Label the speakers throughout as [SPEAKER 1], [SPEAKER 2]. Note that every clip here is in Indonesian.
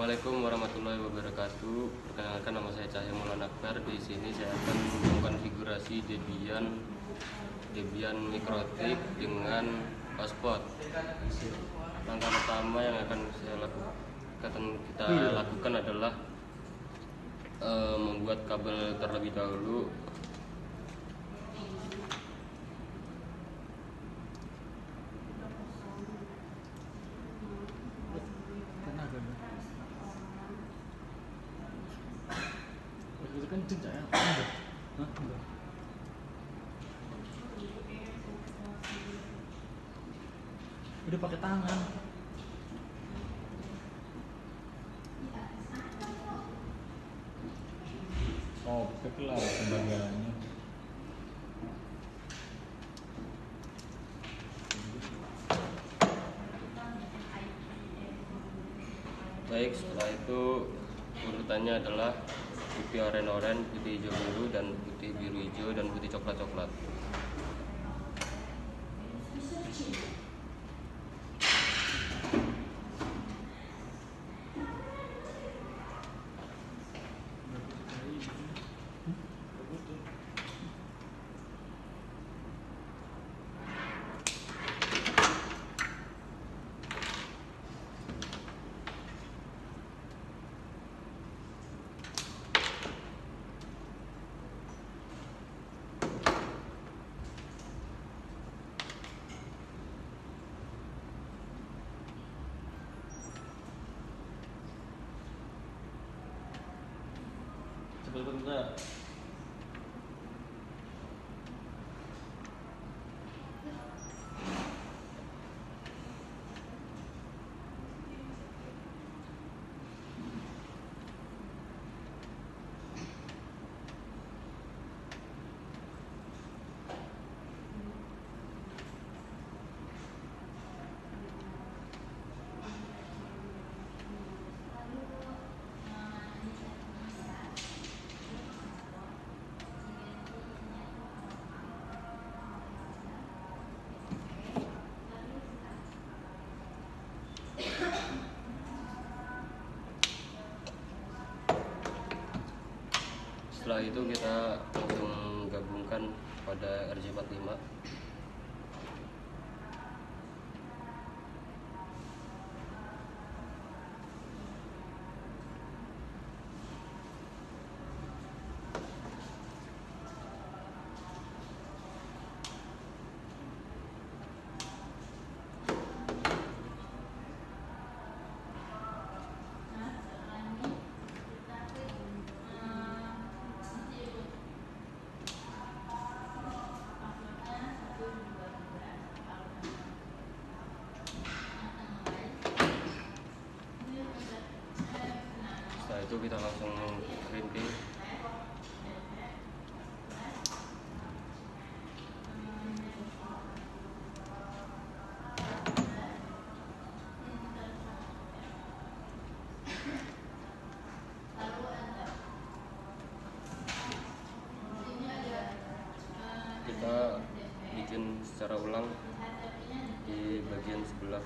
[SPEAKER 1] Assalamualaikum warahmatullahi wabarakatuh. Perkenalkan, nama saya Cahya Maulana Akbar. Di sini saya akan mengkonfigurasi Debian mikrotik dengan Passport. Langkah pertama yang akan kita lakukan adalah membuat kabel terlebih dahulu.
[SPEAKER 2] Kenceng ya? Udah pakai tangan. Sobek lah sebagainya.
[SPEAKER 1] Baik, setelah itu urutannya adalah putih oranye, putih hijau biru, dan putih biru hijau, dan putih coklat coklat.
[SPEAKER 2] Sebentar.
[SPEAKER 1] Setelah itu kita langsung gabungkan pada RJ45. Setelah itu kita langsung crimping. Kita bikin secara ulang di bagian sebelah.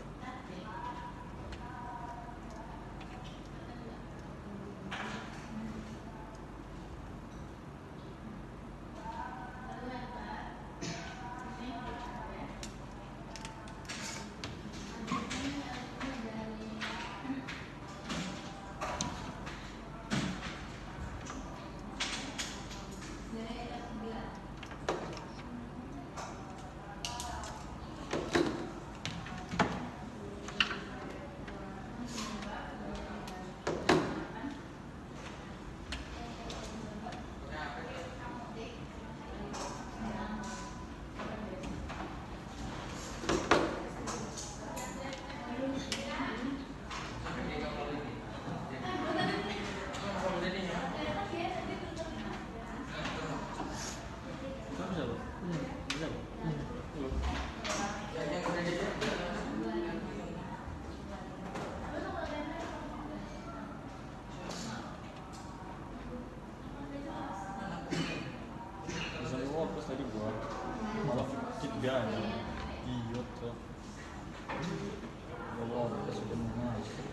[SPEAKER 2] Tiga aja. Iya tuh. Allah, kita sudah masuk.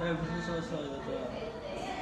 [SPEAKER 2] Saya selesai itu.
[SPEAKER 1] Setelah itu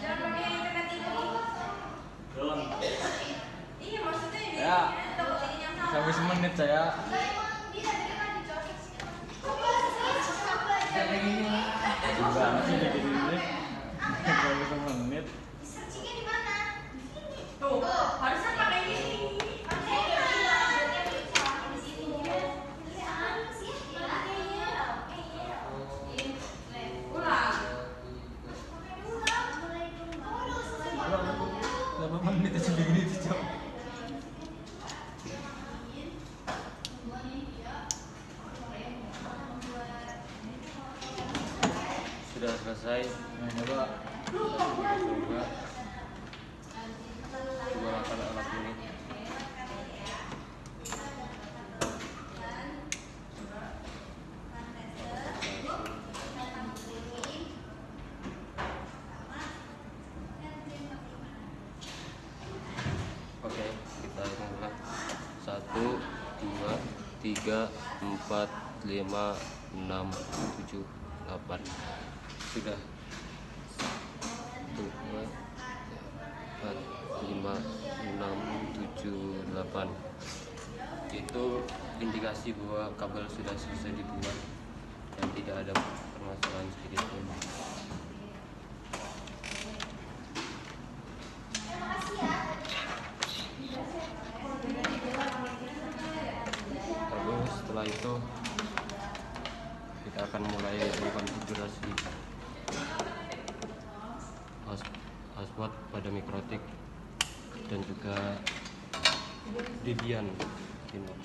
[SPEAKER 1] kita kembali. Ya, sampai semenit saya. Gimana sih bikin ini? Sampai semenit.
[SPEAKER 3] Tuh, harusnya pakai ini.
[SPEAKER 2] Berapa menit aja bikin itu, Cok?
[SPEAKER 1] Sudah selesai.
[SPEAKER 2] Nah, coba.
[SPEAKER 1] Coba gunakan alat ini. Oke, kita hitung ulang. 1, 2, 3, 4, 5, 6, 7, 8. Sudah. 1, 2, 4, 5, 6, 7, 8. Itu indikasi bahwa kabel sudah selesai dibuat dan tidak ada permasalahan sedikit pun. Lalu setelah itu kita akan mulai mengkonfigurasi hotspot pada Mikrotik dan juga Debian Linux.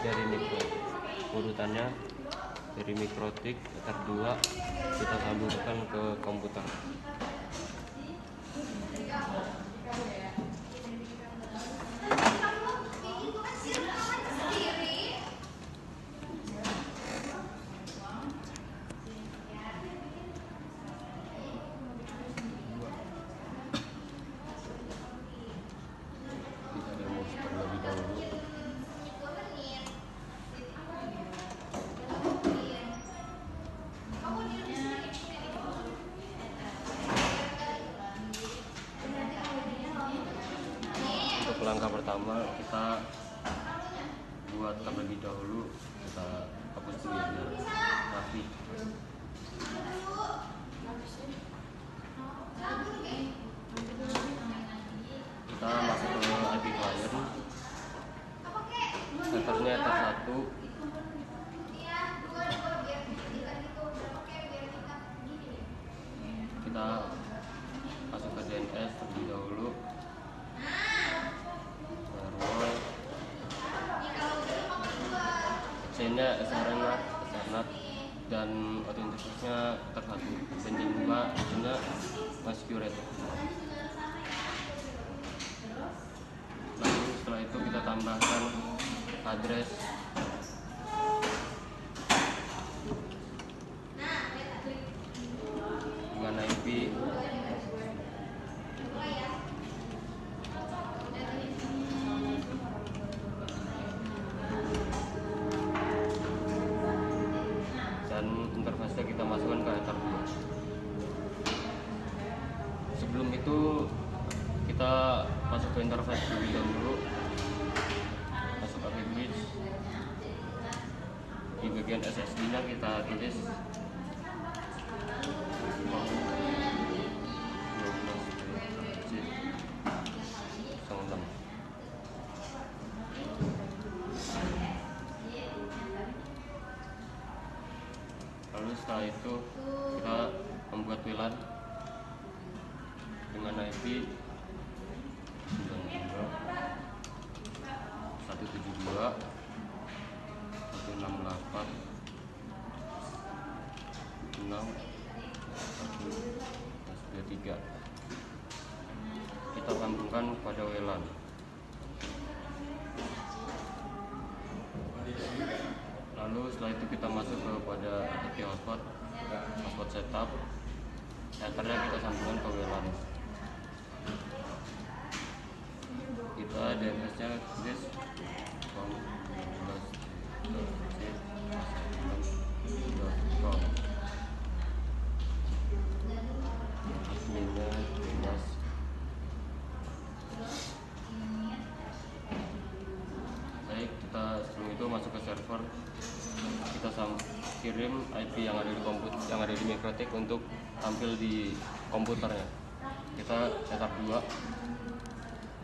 [SPEAKER 1] Dari urutannya dari Mikrotik R2 kita sambungkan ke komputer. Kita demo terlebih dahulu. Untuk langkah pertama kita buat terlebih dahulu, kita hapus dulu biar rapi. Kita masuk ke IP client, servernya ether 1. Kita masuk ke DNS terlebih dahulu, firewall, C-nya Ethernet, dan otentiknya tersatu, dan yang kedua itunya masquerade. Lalu setelah itu kita tambahkan address dengan IP, dan interface kita masukkan ke Ether 2. Sebelum itu kita masuk ke interface terlebih dahulu, masuk ke bridge. Di bagian SSD nya kita tulis 12C06. Lalu setelah itu kita membuat WLAN dengan IP 172.168.6.123. Kita sambungkan pada WLAN. Lalu setelah itu kita masuk kepada IP hotspot setup. Ethernya kita sambungkan ke WLAN. Kita DNS nya tulis .com. Adminnya bebas. Baik, kita sebelum itu masuk ke server. Kita kirim IP yang ada di komputer, yang ada di Mikrotik untuk tampil di komputernya. Kita setup 2,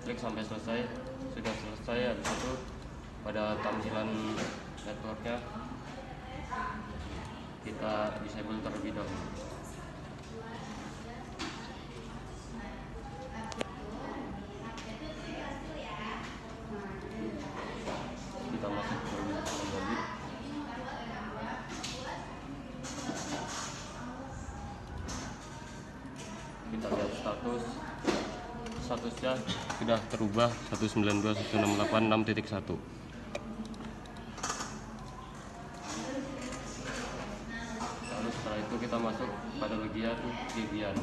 [SPEAKER 1] klik sampai selesai. Sudah selesai, habis itu pada tampilan networknya kita disable terlebih dahulu. Kita masuk ke lobby. Kita lihat statusnya sudah terubah 192.168.6.1. Lalu setelah itu kita masuk pada bagian Debian.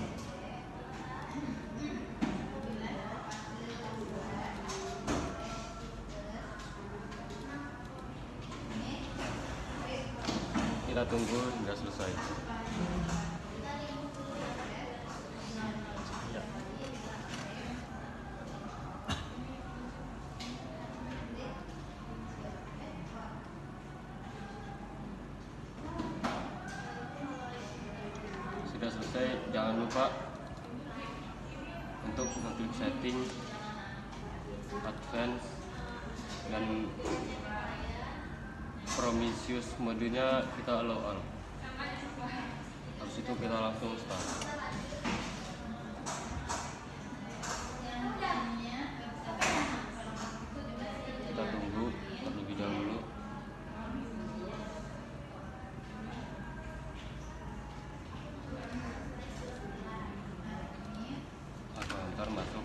[SPEAKER 1] Kita tunggu hingga selesai. Sudah selesai, jangan lupa untuk mengklik setting, advance, dan Prometheus modenya kita allow all. Habis itu kita langsung start. Kita tunggu terlebih dahulu. Ntar masuk.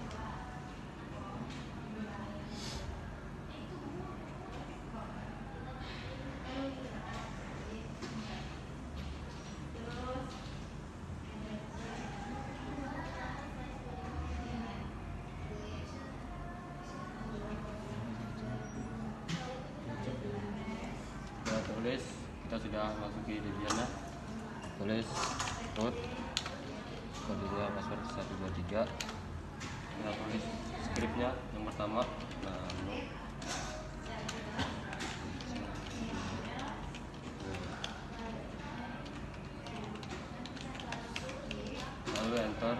[SPEAKER 1] Kita tulis, kita sudah masuki Debian-nya. Tulis root, kodenya password 123. Kita tulis scriptnya yang pertama, lalu enter.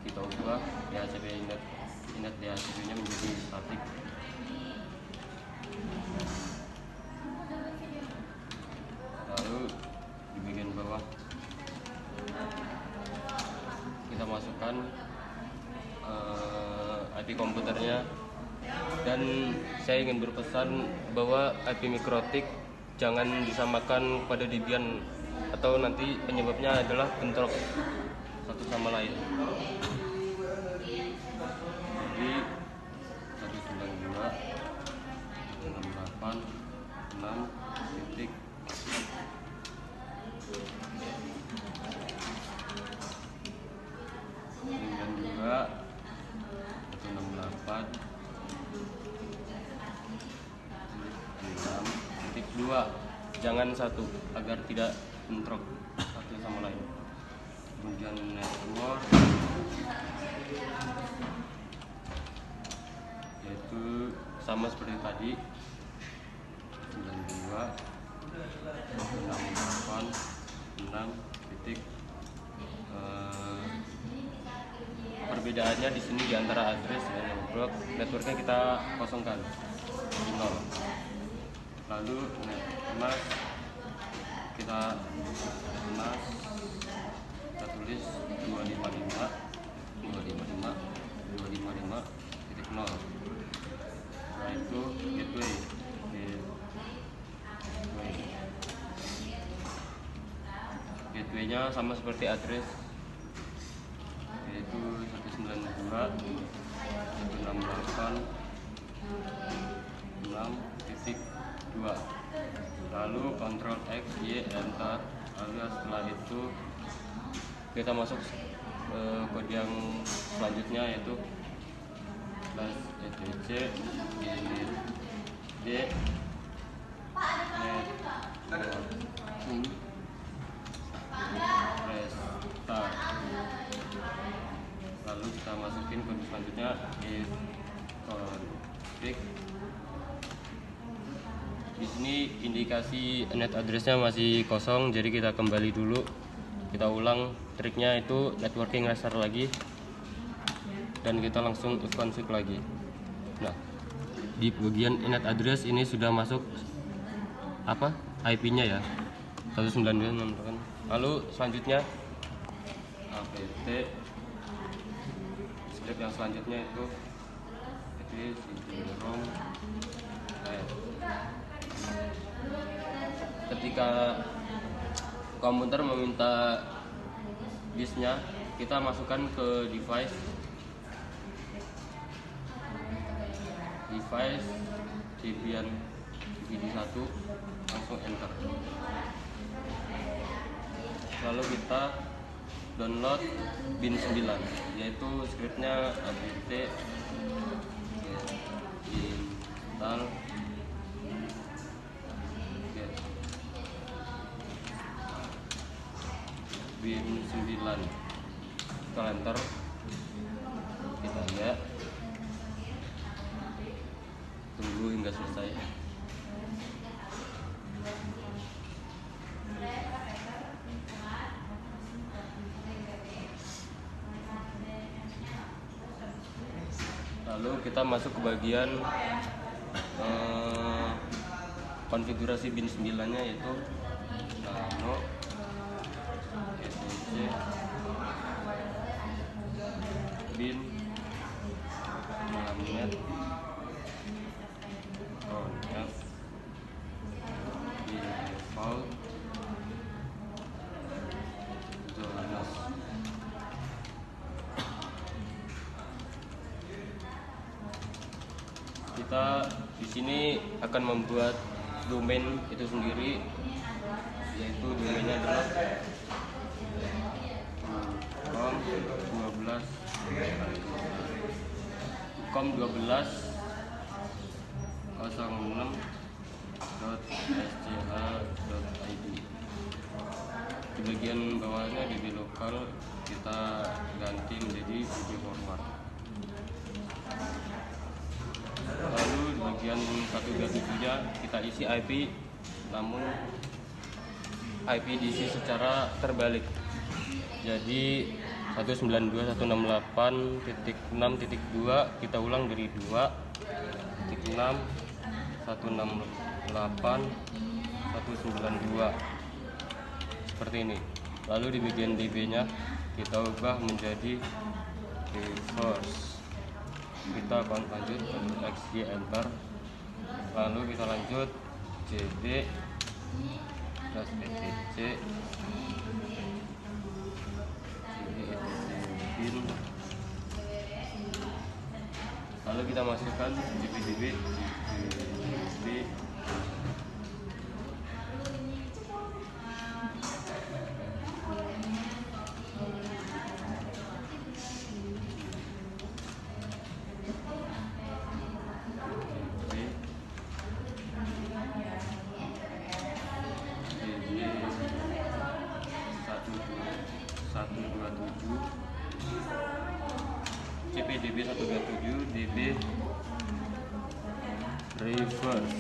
[SPEAKER 1] Kita ubah DHCP init DHCP nya menjadi static. Lalu di bagian bawah kita masukkan IP komputernya, dan saya ingin berpesan bahwa IP Mikrotik jangan disamakan pada Debian atau nanti penyebabnya adalah bentrok satu sama lain. Jadi 192 168 6 titik 2 jangan satu agar tidak bentrok satu sama lain. Kemudian network yaitu sama seperti tadi 92 168 6 titik. Perbedaannya di sini di antara address dan networknya kita kosongkan di 0. Lalu NetMask kita tulis 255 titik 0. Setelah itu gateway gateway-nya sama seperti address, yaitu 192 168 6 titik 2. Lalu Ctrl X Y enter. Lalu setelah itu kita masuk kode yang selanjutnya, yaitu /etc init d restart. Lalu kita masukin kode selanjutnya if config. Di sini indikasi net addressnya masih kosong, jadi kita kembali dulu. Kita ulang triknya, itu networking restart lagi, dan kita langsung if config lagi. Nah, di bagian net address ini sudah masuk apa IP-nya ya 192. Lalu selanjutnya apt script yang selanjutnya itu cd-rom. Ketika komputer meminta disknya, kita masukkan ke device Debian DVD1, langsung enter. Lalu kita download bin 9, yaitu scriptnya apt install bin 9. Kita enter, kita lihat, tunggu hingga selesai. Lalu kita masuk ke bagian konfigurasi bin 9-nya, yaitu nano etc bin magnet conf bin default zones. Kita di sini akan membuat domain itu sendiri, yaitu domainnya adalah com12.06.scha.id. Di bagian bawahnya DB lokal kita ganti menjadi DB forward. Lalu di bagian 127-nya kita isi IP, namun IP diisi secara terbalik. Jadi 192.168.6.2 kita ulang dari 2.6.168.192 seperti ini. Lalu di bagian DB-nya kita ubah menjadi reverse. Kita lanjut Ctrl X Y enter. Lalu kita lanjut cd plus etc bin. Lalu kita masukkan dpdb CPDB 127 DB reverse.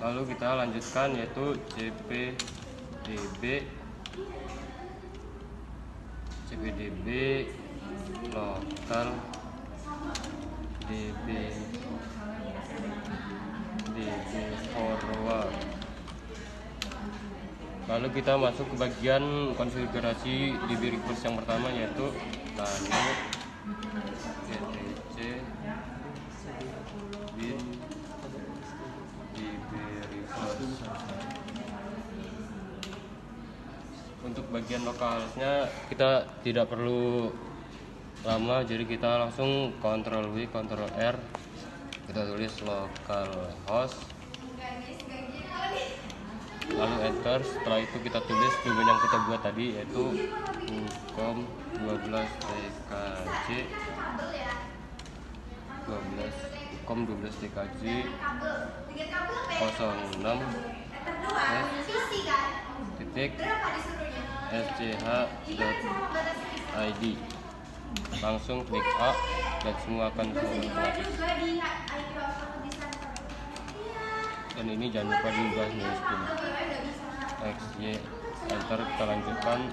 [SPEAKER 1] Lalu kita lanjutkan yaitu CPDB lokal DB forward. Lalu kita masuk ke bagian konfigurasi DB reverse yang pertama yaitu nano etc bin DB reverse. Untuk bagian lokalnya kita tidak perlu lama, jadi kita langsung Ctrl W Ctrl R, kita tulis localhost, lalu enter. Setelah itu kita tulis domain yang kita buat tadi yaitu ucom12tkj 06 titik sch.id. Langsung klik A dan semua akan otomatis. Dan ini jangan lupa diubah menjadi 10 XY enter. Kita lanjutkan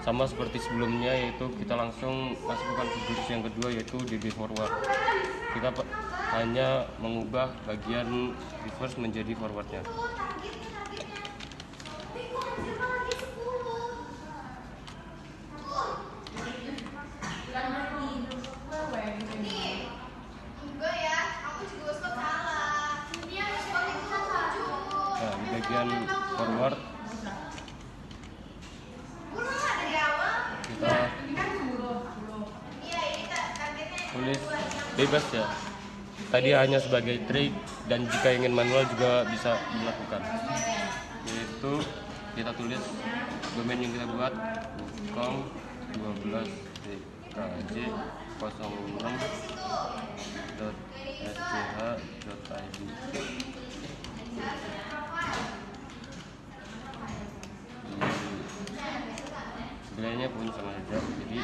[SPEAKER 1] sama seperti sebelumnya, yaitu kita langsung masukkan konfigurasi yang kedua yaitu DB forward. Kita hanya mengubah bagian reverse menjadi forwardnya. Nah, di bagian forward kita tulis bebas ya. Tadi hanya sebagai trik, dan jika ingin manual juga bisa dilakukan. Yaitu kita tulis domain yang kita buat ucom12tkj 06.sch.id. Sebelahnya pun sama saja, jadi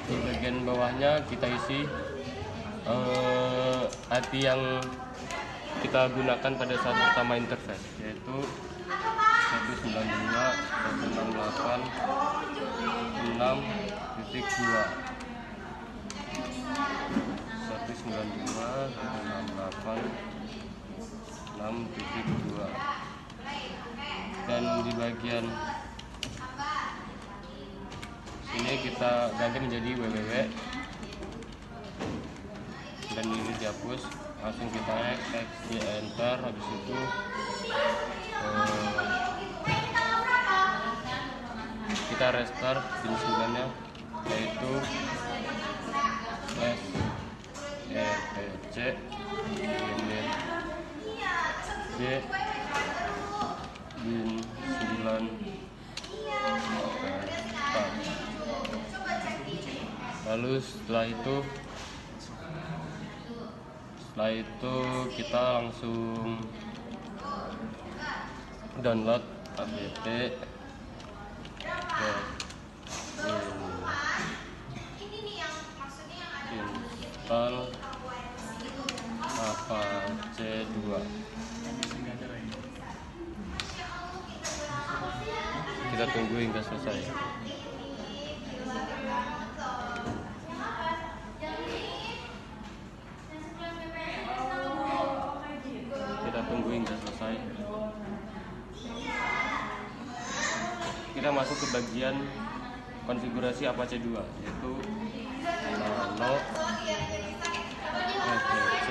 [SPEAKER 1] di bagian bawahnya kita isi IP yang kita gunakan pada saat pertama interface, yaitu 192.168.6.2 dan di bagian ini kita ganti menjadi www dan ini dihapus. Langsung kita XY enter. Habis itu kita restart penyesuaiannya yaitu /etc email j bin 9 lalu setelah itu kita langsung download apt install Apache 2. Kita tunggu hingga selesai. Kita tunggu hingga selesai. Kita masuk ke bagian konfigurasi Apache 2, yaitu nano etc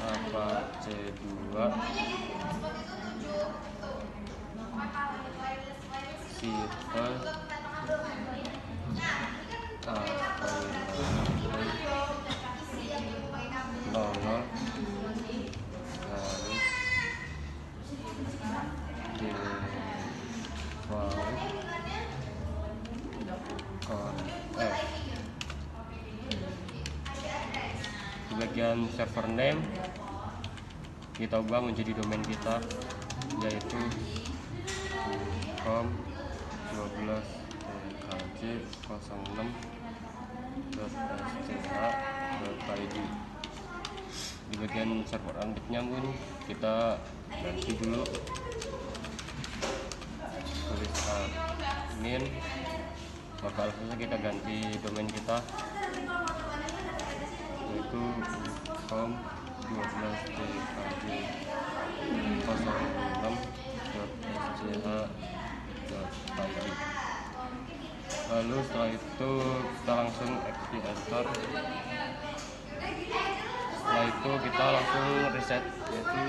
[SPEAKER 1] Apache 2 sifar nol di bagian server name kita ubah menjadi domain kita, yaitu com12.kj06.sth.id. Di bagian server untiknya pun kita ganti dulu, tulis admin, maka langsung kita ganti domain kita, yaitu com12.kj06.sth.id. Lalu setelah itu kita langsung export. Setelah itu kita langsung reset, yaitu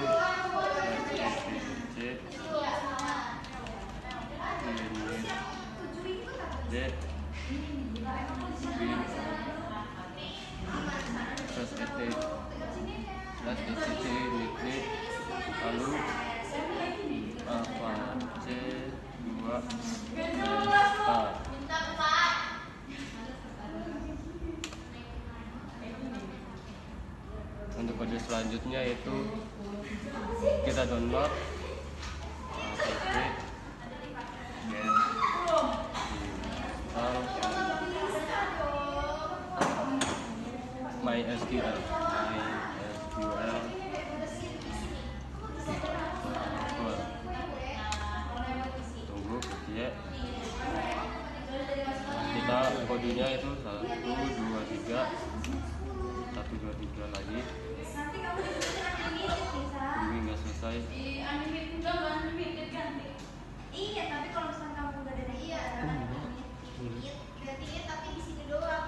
[SPEAKER 1] lalu Apache 2 start. Untuk kode selanjutnya yaitu kita download apt MySQL. Tunggu ya. Kita kodenya itu 123 lagi. Tunggu hingga selesai.
[SPEAKER 3] Iya, tapi kalau misalkan kamu udah ada berarti ya, tapi di sini doang.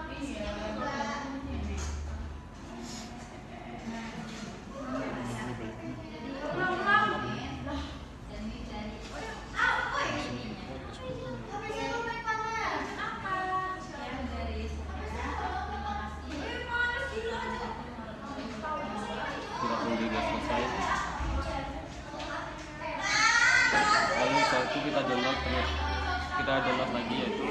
[SPEAKER 1] Kita tunggu hingga selesai. Lalu setelah itu kita download terus. Kita download lagi, yaitu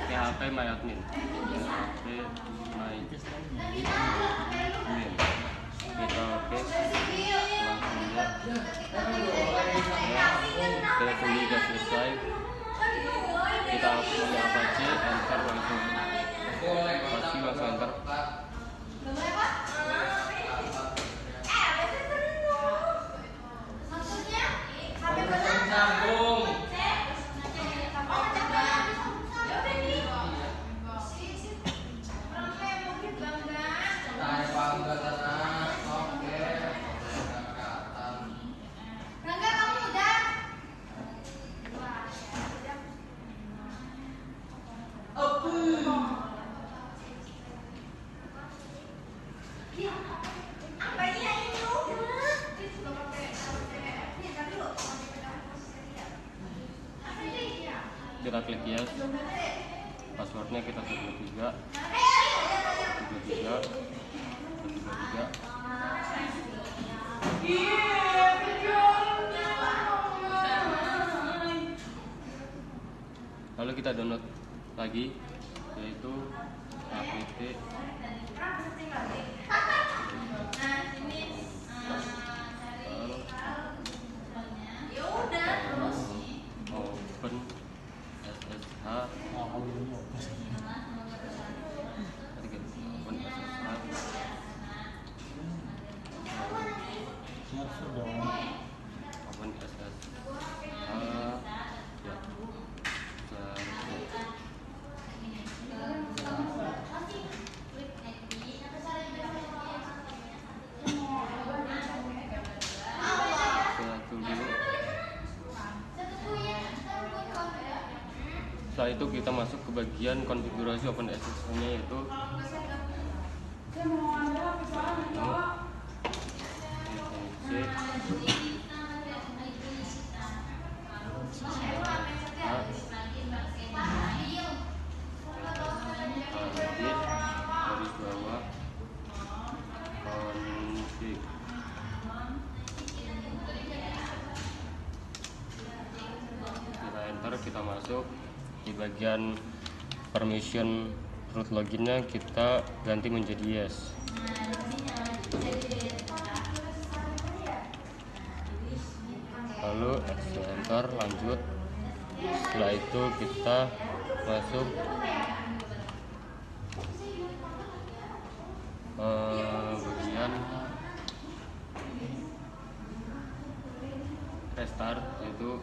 [SPEAKER 1] PHP MyAdmin. Kita oke, kita tunggu hingga selesai. Kita pilih Apache, enter langsung. Pasti langsung enter. Kita klik yes, passwordnya kita 123 123 123. lagi, yaitu APT Open SSH
[SPEAKER 2] Siap sudah.
[SPEAKER 1] Open SSH ya. Satu dulu. Setelah itu kita masuk ke bagian konfigurasi OpenSSH-nya, yaitu garis bawah config. Kita enter, kita masuk di bagian permission root loginnya, kita ganti menjadi yes. Lalu enter, lanjut. Setelah itu kita masuk bagian restart, yaitu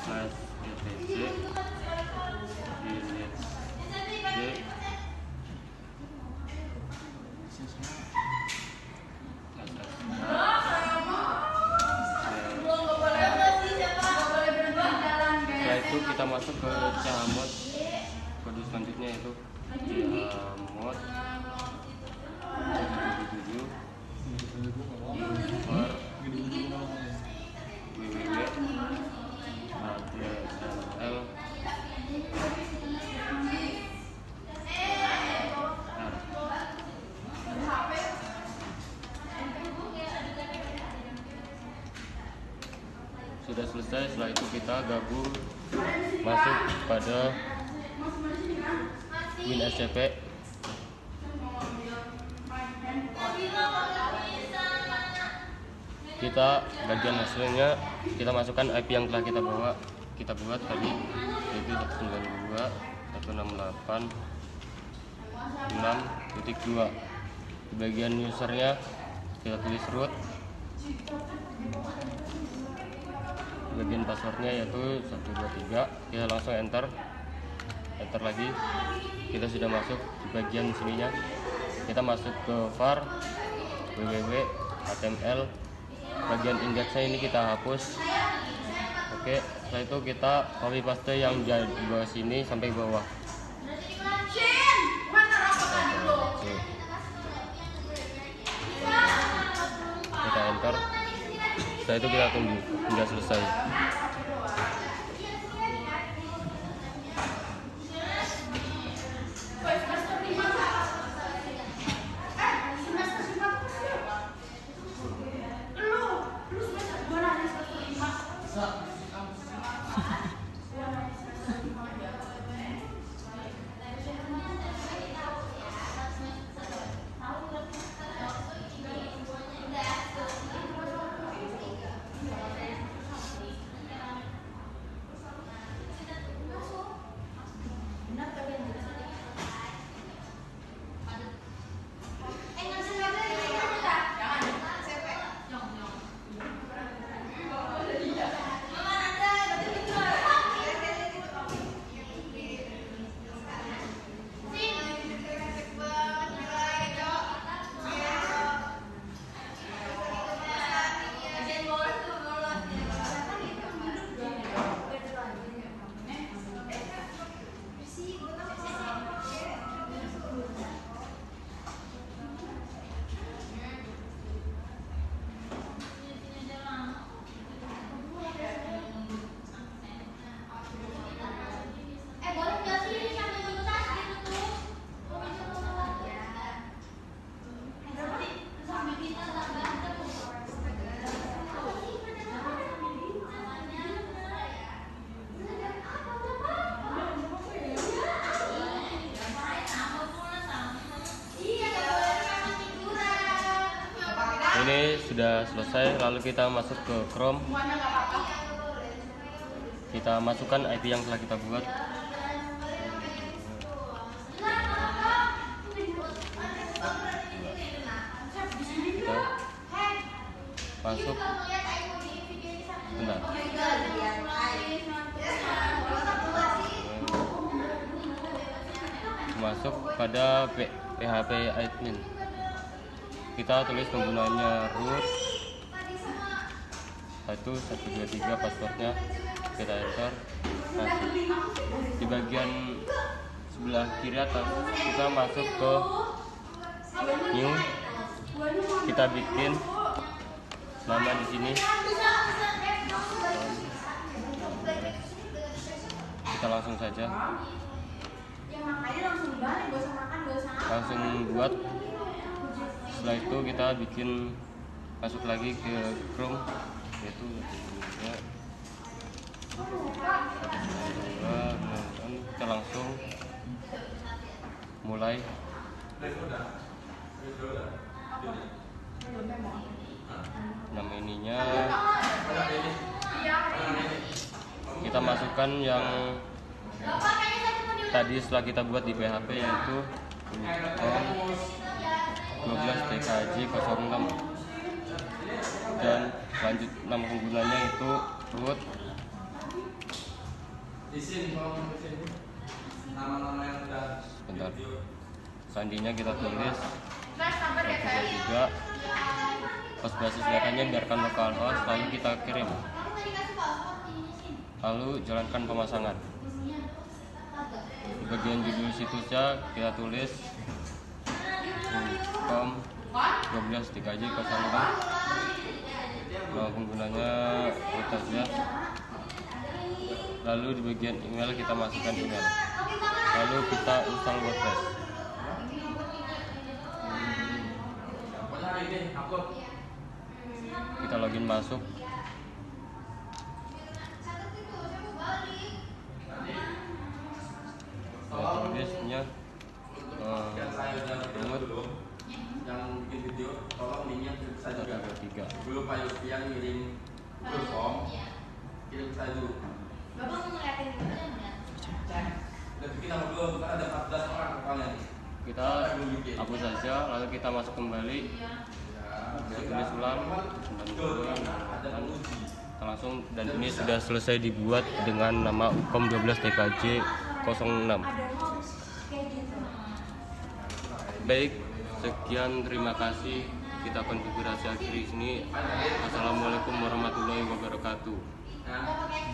[SPEAKER 1] /etc delete setelah itu kita masuk ke chmod. Kode selanjutnya yaitu chmod 77 for www HTML sudah selesai. Setelah itu kita gabung masuk pada WinSCP. Kita bagian hasilnya kita masukkan IP yang telah kita buat tadi, yaitu 192.168.6.2. Di bagian usernya kita tulis root. Di bagian passwordnya yaitu 123. Kita langsung enter lagi. Kita sudah masuk di bagian sininya. Kita masuk ke var www html. Bagian indexnya ini kita hapus. Oke, setelah itu kita copy paste yang di bawah sini sampai bawah. Kita enter. Setelah itu kita tunggu hingga selesai. Ini sudah selesai, lalu kita masuk ke Chrome. Kita masukkan IP yang telah kita buat. Kita masuk. Bentar. Masuk pada PHP admin. Kita tulis penggunanya root 1123, passwordnya kita enter. Nah, di bagian sebelah kiri atas kita masuk ke new, kita bikin nama di sini. Kita langsung saja langsung buat. Setelah itu kita bikin, masuk lagi ke Chrome, yaitu kita langsung mulai. Nama ininya kita masukkan yang tadi setelah kita buat di PHP, yaitu 12 TKJ 06, dan lanjut nama penggunanya itu root. Bentar, sandinya kita tulis 123, host basis datanya biarkan localhost, lalu kita kirim, lalu jalankan pemasangan. Di bagian judul situsnya kita tulis com 12 TKJ 06, nama penggunanya root aja. Lalu di bagian email kita masukkan email, lalu kita install WordPress. Kita login masuk. Kita tulisnya root
[SPEAKER 4] yang bikin video, tolong linknya kirim ke saya juga.
[SPEAKER 1] 123.
[SPEAKER 4] Belum Pak Yuspian ngirim form, kirim ke saya dulu.
[SPEAKER 3] Bapak mau ngeliatin gimana ya?
[SPEAKER 4] Udah bikin apa belum? Kan ada 14 orang totalnya nih.
[SPEAKER 1] Kita hapus saja, lalu kita masuk kembali. Kita tulis ulang dan kita langsung, dan ini sudah selesai dibuat dengan nama ucom 12 TKJ 06. Baik, sekian, terima kasih. Kita konfigurasi akhiri sini. Assalamualaikum warahmatullahi wabarakatuh.